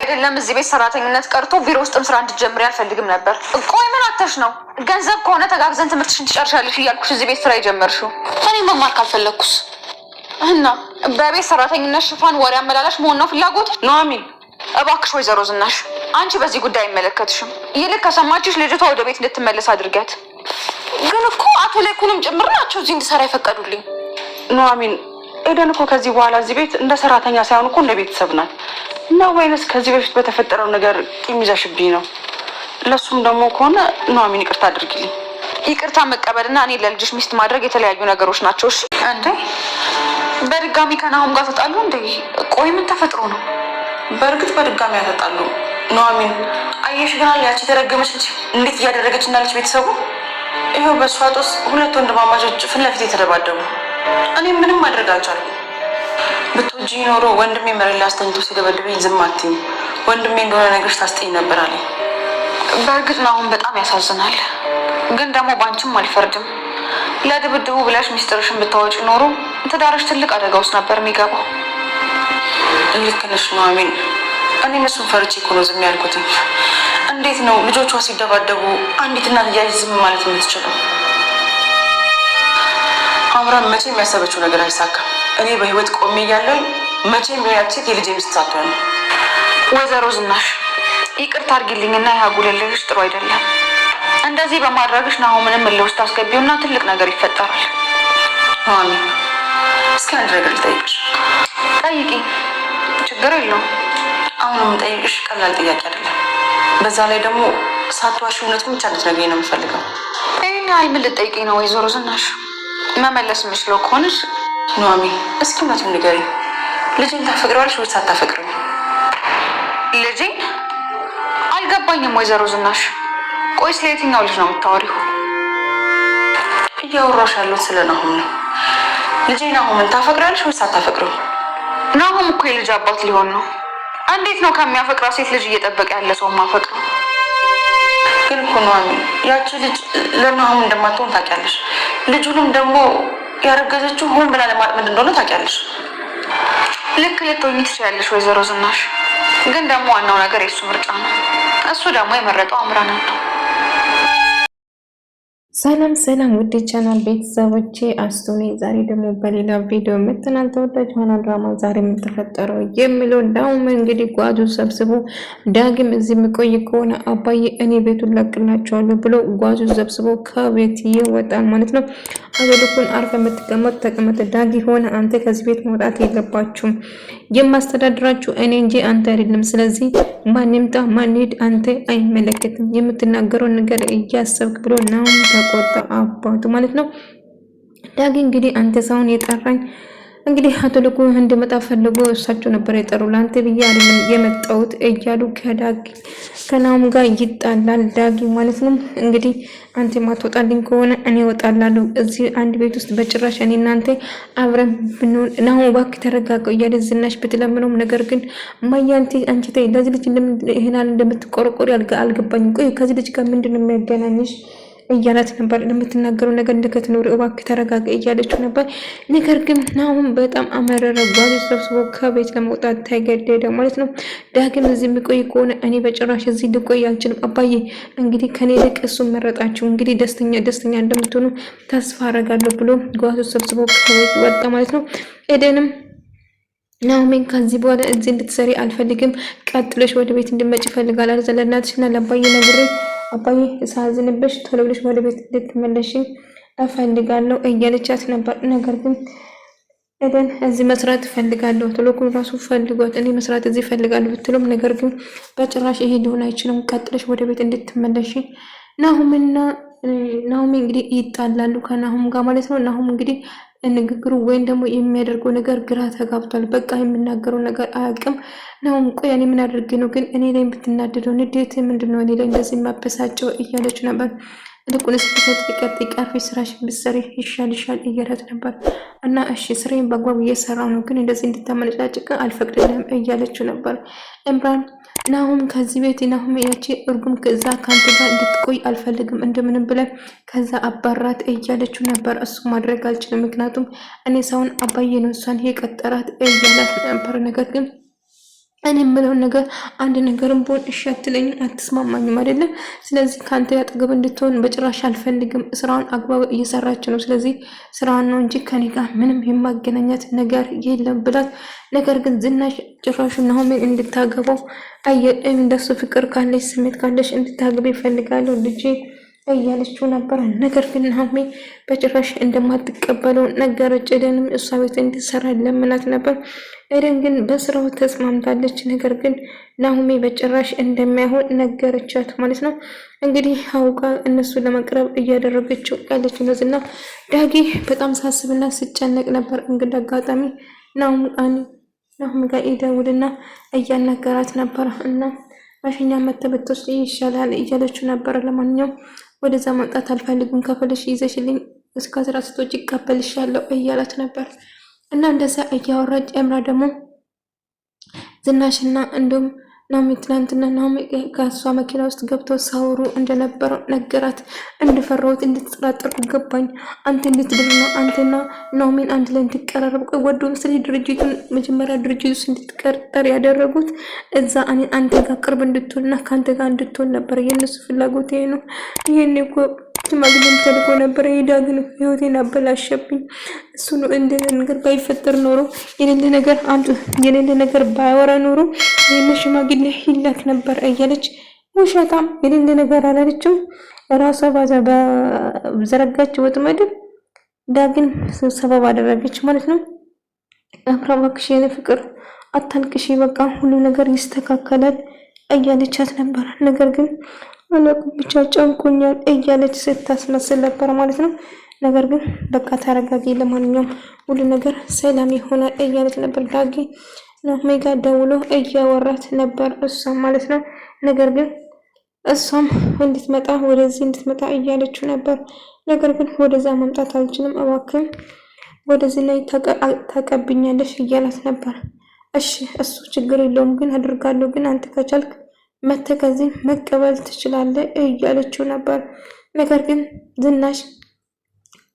አይደለም እዚህ ቤት ሰራተኝነት ቀርቶ ቢሮ ውስጥም ስራ እንድትጀምሪ አልፈልግም ነበር። ቆይ ምን አተሽ ነው? ገንዘብ ከሆነ ተጋግዘን ትምህርትሽን ትጨርሻለሽ እያልኩሽ እዚህ ቤት ስራ የጀመርሽው። እኔ መማር ካልፈለግኩስ እና በቤት ሰራተኝነት ሽፋን ወሬ አመላላሽ መሆን ነው ፍላጎት? ኑሐሚን እባክሽ ወይዘሮ ዝናሽ አንቺ በዚህ ጉዳይ አይመለከትሽም። ይልቅ ከሰማችሽ ልጅቷ ወደ ቤት እንድትመለስ አድርጊያት። ግን እኮ አቶ ላይኩንም ጭምር ናቸው እዚህ እንድሰራ ይፈቀዱልኝ። ኑሐሚን ኤደን እኮ ከዚህ በኋላ እዚህ ቤት እንደ ሰራተኛ ሳይሆን እኮ እንደ ቤተሰብ ናት። እና ወይንስ ከዚህ በፊት በተፈጠረው ነገር ቂም ይዘሽብኝ ነው? ለሱም ደግሞ ከሆነ ኑሐሚን ይቅርታ አድርጊልኝ። ይቅርታ መቀበልና እኔ ለልጅሽ ሚስት ማድረግ የተለያዩ ነገሮች ናቸው። እሺ እንዴ በድጋሚ ከናሁም ጋር ተጣሉ እንዴ? ቆይ ምን ተፈጥሮ ነው? በእርግጥ በድጋሚ ያተጣሉ ኑሐሚን። አየሽ ግን ያቺ የተረገመች ልጅ እንዴት እያደረገች እንዳለች ቤተሰቡ ይኸው በእሷ ጦስ ሁለት ወንድማማቾች ፊት ለፊት የተደባደቡ። እኔ ምንም ማድረግ አልቻልኩም። ብትወጂ ኖሮ ወንድሜ መሬት ላይ አስተኝቶ ሲደበድበኝ ዝም አትይም። ወንድሜ እንደሆነ ነገርሽ ታስጠኝ ነበር አለኝ። በእርግጥ ናሁም በጣም ያሳዝናል። ግን ደግሞ ባንቺም አልፈርድም። ለድብድቡ ብለሽ ሚስጥርሽን ብታወጪ ኖሮ ትዳርሽ ትልቅ አደጋ ውስጥ ነበር የሚገባው። ልክ ነሽ ኑሐሚን። እኔ እነሱን ፈርቼ እኮ ነው ዝም ያልኩትኝ። እንዴት ነው ልጆቿ ሲደባደቡ አንዲት እናት እያለች ዝም ማለት የምትችለው? አምራን መቼም ያሰበችው ነገር አይሳካም። እኔ በህይወት ቆሜ እያለሁኝ መቼም ያቺ ሴት የልጄ ሚስት ሳትሆን። ወይዘሮ ዝናሽ ይቅርታ አድርጊልኝና ያጉልልሽ ጥሩ አይደለም። እንደዚህ በማድረግሽ ናሁምንም እልህ ውስጥ አስገቢውና ትልቅ ነገር ይፈጠራል። ኑሐሚን እስኪ አንድ ነገር ልጠይቅሽ። ጠይቂ፣ ችግር የለውም። አሁን የምጠይቅሽ ቀላል ጥያቄ አይደለም። በዛ ላይ ደግሞ ሳትዋሺ እውነቱን ብቻ እንድትነግሪኝ ነው የምፈልገው። ይህን ያህል ምን ልጠይቂኝ ነው ወይዘሮ ዝናሽ? መመለስ የምችለው ከሆነሽ ኑሐሚን እስኪ እውነቱን ንገሪኝ። ልጅን ታፈቅሪዋለሽ ወይስ አታፈቅሪው? ልጅን? አልገባኝም ወይዘሮ ዝናሽ። ቆይ ስለ የትኛው ልጅ ነው የምታወሪው? እያወራሽ ያለሁት ስለ ናሁም ነው። ልጄ ናሁምን ታፈቅሪያለሽ ወይስ አታፈቅሪው? ናሁም እኮ የልጅ አባት ሊሆን ነው። እንዴት ነው ከሚያፈቅራ ሴት ልጅ እየጠበቀ ያለ ሰው ማፈቅረው? ግን እኮ ኑሐሚን ያቺ ልጅ ለናሁም እንደማትሆን ታውቂያለሽ። ልጁንም ደግሞ ያረገዘችው ሆን ብላ ለማጥመድ እንደሆነ ታውቂያለሽ። ልክ ልትሆኚ ትችያለሽ ወይዘሮ ዝናሽ። ግን ደግሞ ዋናው ነገር የእሱ ምርጫ ነው። እሱ ደግሞ የመረጠው አምራንን ነው። ሰላም ሰላም ውድ ቻናል ቤተሰቦቼ አስቶኒ ዛሬ ደግሞ በሌላ ቪዲዮ መጥተናል። ተወዳጅ ሆኗል ድራማ ዛሬ የምትፈጠረው የሚለው ዳውም እንግዲህ ጓዙ ሰብስቦ ዳግም እዚህ የሚቆይ ከሆነ አባዬ እኔ ቤቱን ለቅላቸዋለሁ ብሎ ጓዙ ሰብስቦ ከቤት ይወጣል ማለት ነው። አገዱኩን አርፈ የምትቀመጥ ተቀመጥ ዳጊ ሆነ አንተ ከዚህ ቤት መውጣት የለባችሁም። የማስተዳድራችሁ እኔ እንጂ አንተ አይደለም። ስለዚህ ማን ይምጣ ማን ሄድ አንተ አይመለከትም። የምትናገረው ነገር እያሰብክ ብሎ ነው ተቆጣ አባቱ ማለት ነው። ዳጊ እንግዲህ አንተ ሳውን የጠራኝ እንግዲህ አቶ ልኩ እንድመጣ ፈልጎ እሳቸው ነበር የጠሩ ለአንተ ብዬ አይደለም የመጣሁት እያሉ ከናሁም ጋር ይጣላል ዳጊ ማለት ነው። እንግዲህ አንተ ማትወጣልኝ ከሆነ እኔ እወጣላለሁ። እዚህ አንድ ቤት ውስጥ በጭራሽ እኔ እናንተ አብረን ብንሆን ናሁም እባክህ ተረጋጋው እያለ ዝናሽ ብትለምነውም ነገር ግን ማያንቲ አንቺ ተይ ለዚህ ልጅ ይሄናል እንደምትቆረቆሪ አልገባኝም። ቆይ ከዚህ ልጅ ጋር ምንድነው የሚያገናኝሽ እያላት ነበር። ለምትናገረው ነገር እንደከትኖር እባክህ ተረጋጋ እያለችው ነበር። ነገር ግን ናሁም በጣም አመረረ። ጓዙ ሰብስቦ ከቤት ለመውጣት ተገደደ ማለት ነው። ዳግም እዚህ የሚቆይ ከሆነ እኔ በጭራሽ እዚህ ልቆይ አልችልም። አባዬ እንግዲህ ከኔ ልቅ እሱን መረጣችሁ። እንግዲህ ደስተኛ እንደምትሆኑ ተስፋ አደርጋለሁ ብሎ ጓዙ ሰብስቦ ከቤት ወጣ ማለት ነው። ኤደንም ናሁምን ከዚህ በኋላ እዚህ እንድትሰሪ አልፈልግም። ቀጥለሽ ወደ ቤት እንድመጭ ይፈልጋል። ለእናትሽና ለአባዬ ነግሬ አባዬ ሳዝንብሽ ቶሎ ብለሽ ወደ ቤት እንድትመለሺ እፈልጋለሁ እያለቻት ነበር። ነገር ግን ኤደን እዚህ መስራት እፈልጋለሁ ቶሎ ራሱ ፈልጓት እኔ መስራት እዚህ እፈልጋለሁ ብትሉም ነገር ግን በጭራሽ ይሄ ሊሆን አይችልም። ቀጥለሽ ወደ ቤት እንድትመለሺ ናሁም እንግዲህ ይጣላሉ ከናሁም ጋር ማለት ነው። ናሁም እንግዲህ ንግግሩ ወይም ደግሞ የሚያደርገው ነገር ግራ ተጋብቷል። በቃ የምናገረው ነገር አያውቅም። ናሁም ቆይ እኔ ምን አድርጌ ነው ግን እኔ ላይ ብትናደደው ንዴት ምንድነው እኔ ላይ እንደዚህ የማበሳጨው እያለች ነበር። ልቁንስ በተጥቀጥ ይቀርፊ ስራሽ ብትሰሪ ይሻልሻል እያላት ነበር። እና እሺ ስራዬን በአግባቡ እየሰራው ነው ግን እንደዚህ እንድታመነጫጭቅ አልፈቅድልህም እያለችው ነበር። እምራን ናሁም ከዚህ ቤት ናሁም ያቺ እርጉም ከዛ ካንተ ጋር እንድትቆይ አልፈልግም እንደምንም ብለን ከዛ አባራት እያለችው ነበር። እሱ ማድረግ አልችልም ምክንያቱም እኔ ሳውን አባዬ ነው እሷን የቀጠራት እያላት ነበር። ነገር ግን እኔ የምለው ነገር አንድ ነገርም ቢሆን እሺ አትለኝም፣ አትስማማኝም አይደለም። ስለዚህ ከአንተ አጠገብ እንድትሆን በጭራሽ አልፈልግም። ስራውን አግባብ እየሰራች ነው። ስለዚህ ስራውን ነው እንጂ ከኔ ጋር ምንም የማገናኘት ነገር የለም ብላት፣ ነገር ግን ዝናሽ ጭራሹ ናሆምን እንድታገባው እንደሱ ፍቅር ካለሽ ስሜት ካለሽ እንድታገባ ይፈልጋለሁ ልጄ እያለችው ነበር። ነገር ግን ናሆሜ በጭራሽ እንደማትቀበለው ነገረች። ኤደንም እሷ ቤት እንድትሰራ ለምናት ነበር። ኤደን ግን በስራው ተስማምታለች። ነገር ግን ናሆሜ በጭራሽ እንደማይሆን ነገረቻት ማለት ነው። እንግዲህ አውቃ እነሱ ለመቅረብ እያደረገችው ያለችው ነው። ዝና ዳጊ በጣም ሳስብና ስጨነቅ ነበር። እንግዲህ አጋጣሚ ናሆም ጋር ይደውልና እያናገራት ነበር እና ማሽኛ መተበቶች ይሻላል እያለችው ነበር። ለማንኛውም ወደዛ መምጣት አልፈልግም፣ ከፈለሽ ይዘሽልኝ እስከ 10 ስትወጪ ይቀበልሻለሁ እያላት ነበር። እና እንደዛ እያወራች ኤምራ ደግሞ ዝናሽና እንዲሁም ናሆም ትናንትና ናሆም ከእሷ መኪና ውስጥ ገብተው ሳወሩ እንደነበረው ነገራት። እንድፈራሁት እንድትጠራጠርኩ ገባኝ። አንተ እንድትድር ነው አንተና ናሆምን አንድ ላይ እንድትቀራረብ ወዶ ምስል ድርጅቱን መጀመሪያ ድርጅቱ ውስጥ እንድትቀርጠር ያደረጉት እዛ አንተ ጋር ቅርብ እንድትሆንና ከአንተ ጋር እንድትሆን ነበር የእነሱ ፍላጎት ነው። ይሄን እኮ ሽማግሌም ተልኮ ነበር። ዳግም ህይወቴን አበላሸብኝ። እሱ ነው እንደ ነገር ባይፈጠር ኖሮ የሌለ ነገር ባያወራ ኖሮ ይሄን ሽማግሌ ይላክ ነበር እያለች ውሸታም የሌለ ነገር አላለችም። ራሷ በዘረጋች ወጥመድ ዳግም ሰበብ አደረገች ማለት ነው። አብራ እባክሽ የኔ ፍቅር አታልቅሽ፣ በቃ ሁሉ ነገር ይስተካከላል እያለቻት ነበር። ነገር ግን አላውቅም ብቻ ጨንቆኛል እያለች ስታስመስል ነበር ማለት ነው። ነገር ግን በቃ ተረጋጊ፣ ለማንኛውም ሁሉ ነገር ሰላም ይሆናል እያለች ነበር። ዳጊ ናሆም ጋር ደውሎ እያወራት ነበር እሷም ማለት ነው። ነገር ግን እሷም ወደዚህ እንድትመጣ እያለችው ነበር። ነገር ግን ወደዛ መምጣት አልችልም፣ እባክህ ወደዚህ ላይ ታቀብኛለሽ እያላት ነበር። እሺ እሱ ችግር የለውም ግን አድርጋለሁ፣ ግን አንተ ከቻልክ መተከዚህ መቀበል ትችላለህ እያለችው ነበር። ነገር ግን ዝናሽ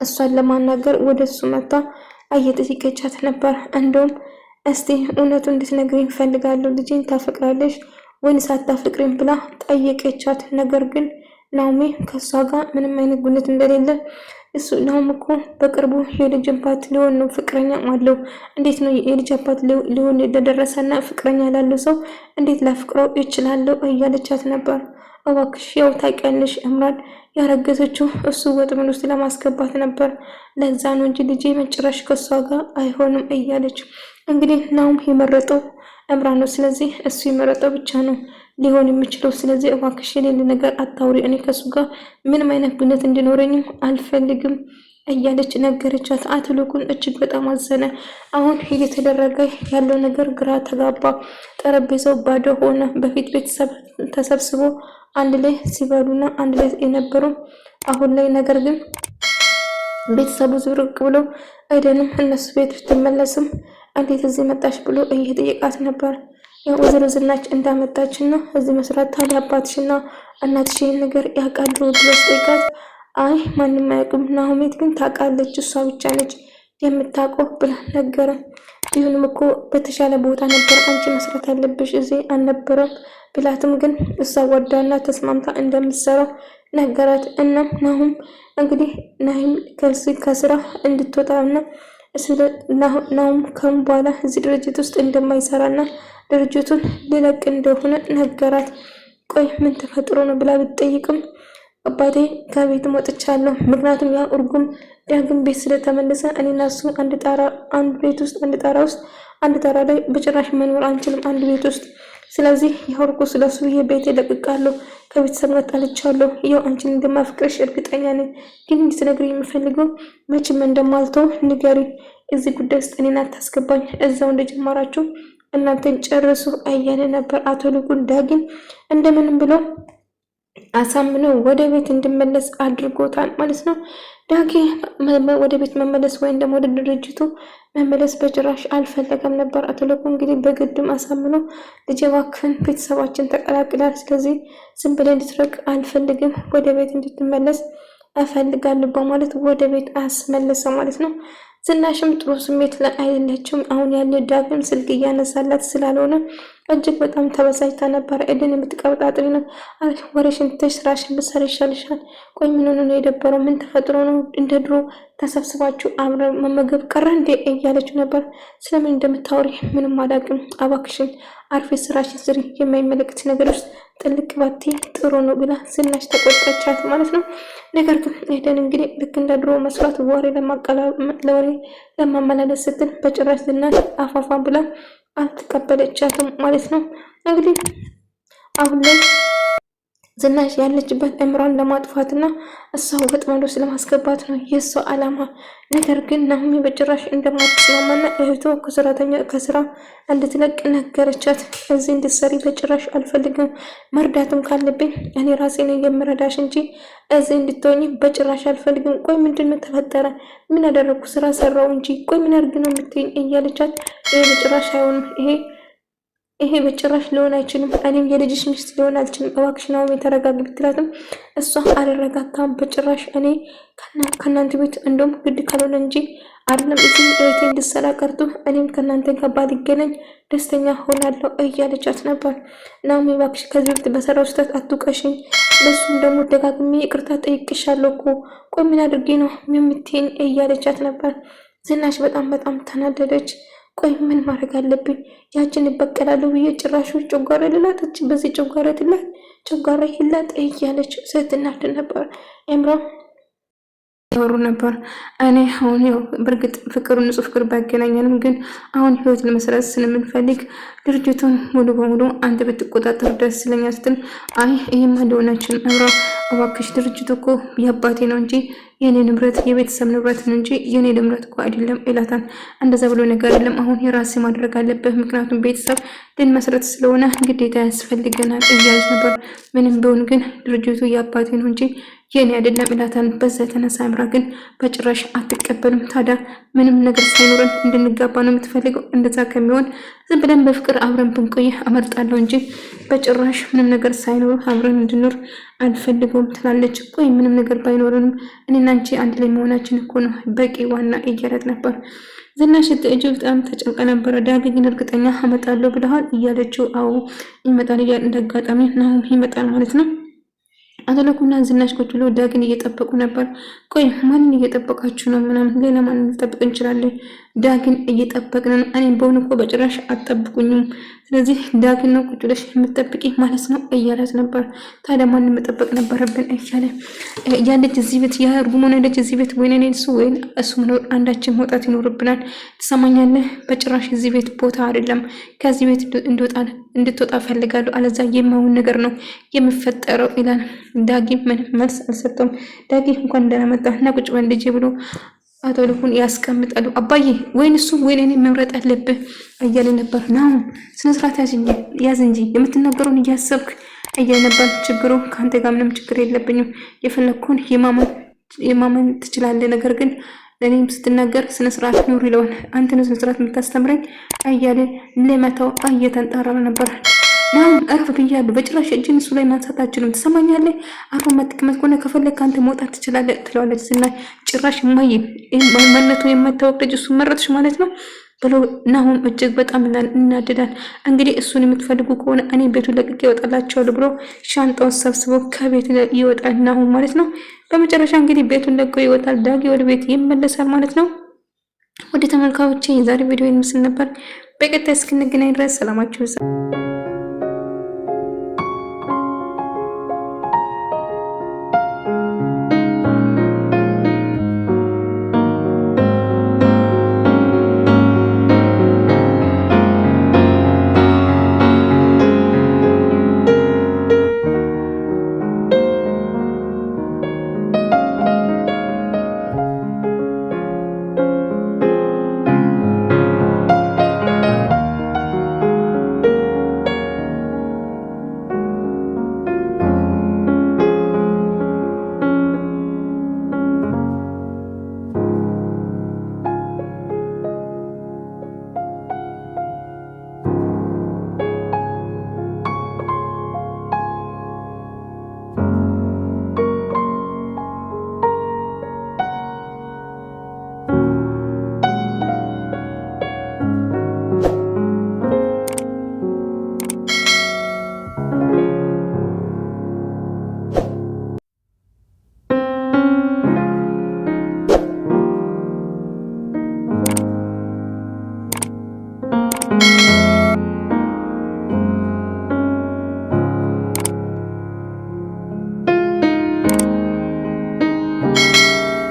እሷን ለማናገር ወደሱ መጣ እየጠየቀቻት ነበር። እንደውም እስቲ እውነቱን እንድትነግሪኝ ፈልጋለሁ፣ ልጄን ታፈቅራለሽ ወይስ አታፈቅሪም ብላ ጠየቀቻት። ነገር ግን ናሆሜ ከሷ ጋር ምንም አይነት ግንኙነት እንደሌለ እሱ ናሆም እኮ በቅርቡ የልጅ አባት ሊሆን ነው፣ ፍቅረኛ አለው። እንዴት ነው የልጅ አባት ሊሆን እንደደረሰና ፍቅረኛ ላለው ሰው እንዴት ላፍቅረው ይችላለሁ እያለቻት ነበር። እባክሽ ያው ታውቂያለሽ እምራን ያረገዘችው እሱ ወጥመድ ውስጥ ለማስገባት ነበር፣ ለዛ ነው እንጂ ልጄ መጨረሻ ከሷ ጋር አይሆንም እያለች እንግዲህ ናሆም የመረጠው እምራን ነው። ስለዚህ እሱ የመረጠው ብቻ ነው ሊሆን የሚችለው። ስለዚህ እባክሽ የሌለ ነገር አታውሪ፣ እኔ ከሱ ጋር ምንም አይነት ግንኙነት እንዲኖረኝም አልፈልግም እያለች ነገረቻት። አቶ ልኩን እጅግ በጣም አዘነ። አሁን እየተደረገ ያለው ነገር ግራ ተጋባ። ጠረጴዛው ባዶ ሆነ። በፊት ቤተሰብ ተሰብስቦ አንድ ላይ ሲበሉና አንድ ላይ የነበሩ አሁን ላይ ነገር ግን ቤተሰቡ ዝብርቅ ብሎ ኤደንም እነሱ ቤት ብትመለስም እንዴት እዚህ መጣሽ ብሎ እየጠየቃት ነበር። ያው ወይዘሮ ዝናሽ እንዳመጣችና እዚህ መስራት ታዲያ አባትሽና እናትሽ ይሄን ነገር ያውቃሉ ብሎ ጠይቃት፣ አይ ማንም አያውቅም፣ ናሆሜት ግን ታውቃለች፣ እሷ ብቻ ነች የምታውቀው ብላ ነገረ። ቢሆንም እኮ በተሻለ ቦታ ነበር አንቺ መስራት ያለብሽ እዚህ አልነበረም ብላትም ግን እሷ ወዳና ተስማምታ እንደምትሰራው ነገራት። እናም ናሆም እንግዲህ ናሂም ከስራ እንድትወጣና ናሆም ከም በኋላ እዚህ ድርጅት ውስጥ እንደማይሰራና ድርጅቱን ሊለቅ እንደሆነ ነገራት። ቆይ ምን ተፈጥሮ ነው ብላ ብትጠይቅም አባቴ ከቤት ወጥቻለሁ፣ ምክንያቱም ያ እርጉም ዳግም ቤት ስለተመለሰ እኔና እሱ አንድ ጣራ ላይ በጭራሽ መኖር አንችልም፣ አንድ ቤት ውስጥ። ስለዚህ ያወርቁ ስለሱ የቤት ለቅቃለሁ፣ ከቤተሰብ መጣልቻለሁ። ያው አንቺን እንደማፍቅርሽ እርግጠኛ ነኝ፣ ግን እንድትነግሪኝ የምፈልገው መቼም እንደማልተው ንገሪ። እዚህ ጉዳይ ውስጥ እኔን አታስገባኝ፣ እዛው እንደጀመራችሁ እናንተን ጨርሱ እያለ ነበር። አቶ ልኩን ዳግም እንደምንም ብሎ አሳምነው ወደ ቤት እንድመለስ አድርጎታል ማለት ነው። ዳጊ ወደ ቤት መመለስ ወይም ደግሞ ወደ ድርጅቱ መመለስ በጭራሽ አልፈለገም ነበር። አቶ ልኩ እንግዲህ በግድም አሳምነው ልጄ እባክህን ቤተሰባችን ተቀላቅላል፣ ስለዚህ ዝም ብለህ እንድትርቅ አልፈልግም፣ ወደ ቤት እንድትመለስ እፈልጋለሁ በማለት ወደ ቤት አስመለሰ ማለት ነው። ዝናሽም ጥሩ ስሜት ላይ አይደለችም። አሁን ያለ ዳግም ስልክ እያነሳላት ስላልሆነ እጅግ በጣም ተበሳጭታ ነበረ። ኤደን የምትቀበጣጥሪ ነው ወሬሽን ትተሽ ስራሽን ብትሰሪ ይሻልሻል። ቆይ ምን ሆነ ነው የደበረው? ምን ተፈጥሮ ነው? እንደ ድሮ ተሰብስባችሁ አብረን መመገብ ቀረ እንዴ እያለችው ነበር። ስለምን እንደምታወሪ ምንም አላውቅም። እባክሽን አርፌ ስራሽን ስሪ፣ የማይመለከት ነገር ውስጥ ጥልቅ ባቲ ጥሩ ነው ብላ ዝናሽ ተቆጣቻት ማለት ነው። ነገር ግን ኤደን እንግዲህ ልክ እንደ ድሮ መስራት ወሬ ለማመላለስ ስትል በጭራሽ ዝናሽ አፋፋ ብላ አልተቀበለቻትም ማለት ነው። እንግዲህ አሁን ላይ ዝናሽ ያለችበት እምሯን ለማጥፋትና እሷ ወጥመድ ውስጥ ለማስገባት ነው የእሷ አላማ። ነገር ግን ናሆሚ በጭራሽ እንደማትስማማና እህቷ ከስራ እንድትለቅ ነገረቻት። እዚህ እንድትሰሪ በጭራሽ አልፈልግም፣ መርዳትም ካለብኝ እኔ ራሴ ነኝ የምረዳሽ እንጂ እዚህ እንድትሆኝ በጭራሽ አልፈልግም። ቆይ ምንድን ነው ተፈጠረ? ምን ያደረግኩ? ስራ ሰራው እንጂ ቆይ ምን አድርግ ነው የምትይኝ? እያለቻት ይሄ በጭራሽ አይሆንም፣ ይሄ በጭራሽ ሊሆን አይችልም። እኔም የልጅሽ ሚስት ሊሆን አልችልም። እባክሽ ናሆሚ ተረጋጊ ብትላትም እሷ አልረጋጋም በጭራሽ። እኔ ከእናንተ ቤት እንደውም ግድ ካልሆነ እንጂ አይደለም እዚህ እህቴ እንድትሰራ ቀርቶ እኔም ከእናንተ ጋር ባልገናኝ ደስተኛ ሆናለሁ እያለቻት ነበር። ናሆሚ እባክሽ ከዚህ በፊት በሰራው ስህተት አትውቀሽኝ፣ ለሱም ደግሞ ደጋግሜ ይቅርታ ጠይቅሻለሁ እኮ ቆይ ምን አድርጌ ነው የምትይኝ? እያለቻት ነበር። ዝናሽ በጣም ተናደደች። ቆይ ምን ማድረግ አለብኝ? ያችን እበቀላለሁ ብዬ ጭራሹ ጨጓራ ልላጠች፣ በዚህ ጨጓራ ትላት ጨጓራ ይላጥ እያለች ስትናደድ ነበር። ኤምራ ይወሩ ነበር። እኔ አሁን ያው በእርግጥ ፍቅሩ ንጹህ ፍቅር ባይገናኘንም ግን አሁን ህይወት ለመስራት ስለምንፈልግ ድርጅቱን ሙሉ በሙሉ አንተ ብትቆጣጠር ደስ ይለኛል ስትል አይ ይሄማ ሊሆናችን ኤምራ እባክሽ ድርጅቱ እኮ የአባቴ ነው እንጂ የኔ ንብረት የቤተሰብ ንብረት ነው እንጂ የኔ ንብረት እኮ አይደለም ይላታል። እንደዛ ብሎ ነገር የለም አሁን የራሴ ማድረግ አለብህ፣ ምክንያቱም ቤተሰብ ልንመሰረት ስለሆነ ግዴታ ያስፈልገናል እያለች ነበር። ምንም ቢሆን ግን ድርጅቱ የአባቴ ነው እንጂ የኔ አይደለም ይላታል። በዛ የተነሳ ኤምራ ግን በጭራሽ አትቀበልም። ታዲያ ምንም ነገር ሳይኖረን እንድንጋባ ነው የምትፈልገው? እንደዛ ከሚሆን ዝም ብለን በፍቅር አብረን ብንቆይ አመርጣለሁ እንጂ በጭራሽ ምንም ነገር ሳይኖር አብረን እንድኖር አልፈልገውም ትላለች። ቆይ ምንም ነገር ባይኖርንም እኔና አንቺ አንድ ላይ መሆናችን እኮ ነው በቂ ዋና እያለት ነበር። ዝናሽ እጅግ በጣም ተጨንቃ ነበረ። ዳጊ ግን እርግጠኛ አመጣለሁ ብለሃል እያለችው አዎ ይመጣል እያለ እንዳጋጣሚ ናሆም ይመጣል ማለት ነው። አቶ ለኩና ዝናሽ ቁጭ ብለው ዳግን እየጠበቁ ነበር። ቆይ ማንን እየጠበቃችሁ ነው? ምናምን ሌላ ማንን ልጠብቅ እንችላለን? ዳግን እየጠበቅን ነው። እኔም በሆነ እኮ በጭራሽ አትጠብቁኝም። ስለዚህ ዳግን ነው ቁጭ ብለሽ የምትጠብቂ ማለት ነው እያለት ነበር። ታዲያ ማንን መጠበቅ ነበረብን እያለ ያለች እዚህ ቤት ያርጉሞን ያለች እዚህ ቤት ወይኔ እሱ ወይን እሱ መኖር አንዳችን መውጣት ይኖርብናል። ትሰማኛለህ? በጭራሽ እዚህ ቤት ቦታ አይደለም። ከዚህ ቤት እንድትወጣ ፈልጋለሁ፣ አለዛ የማይሆን ነገር ነው የሚፈጠረው ይላል። ዳጊ ምንም መልስ አልሰጠውም። ዳጊ እንኳን ደህና መጣህ እና ቁጭ በል ልጄ ብሎ አቶ ልኩን ያስቀምጣሉ። አባዬ ወይን እሱ ወይን እኔ መምረጥ አለብህ እያለ ነበር። ናው ስነ ስርዓት ያዝ እንጂ የምትናገረውን እያሰብክ እያለ ነበር። ችግሩ ከአንተ ጋር ምንም ችግር የለብኝም፣ የፈለግኩን የማመን ትችላለህ፣ ነገር ግን ለእኔም ስትናገር ስነ ስርዓት ኑር ይለዋል። አንተ ነው ስነ ስርዓት የምታስተምረኝ እያለ ለመታው እየተንጠራራ ነበር። ናም አረፍ ብያለሁ፣ በጭራሽ እጅን እሱ ላይ ማንሳት አትችልም። ትሰማኛለህ? አርፎ ማትቀመጥ ከሆነ ከፈለክ አንተ መውጣት ትችላለህ ትለዋለች። ዝና ጭራሽ ማንነቱ የማይታወቅ ልጅ እሱ መረጥሽ ማለት ነው ብሎ ናሁም እጅግ በጣም እናደዳል። እንግዲህ እሱን የምትፈልጉ ከሆነ እኔ ቤቱን ለቅቄ ይወጣላቸዋል ብሎ ሻንጣውን ሰብስቦ ከቤት ይወጣል ናሁም ማለት ነው። በመጨረሻ እንግዲህ ቤቱን ለቆ ይወጣል። ዳጊ ወደ ቤት ይመለሳል ማለት ነው። ወደ ተመልካዮቼ የዛሬ ቪዲዮ ይመስል ነበር። በቀጣይ እስክንገናኝ ድረስ ሰላማችሁ ይብዛ።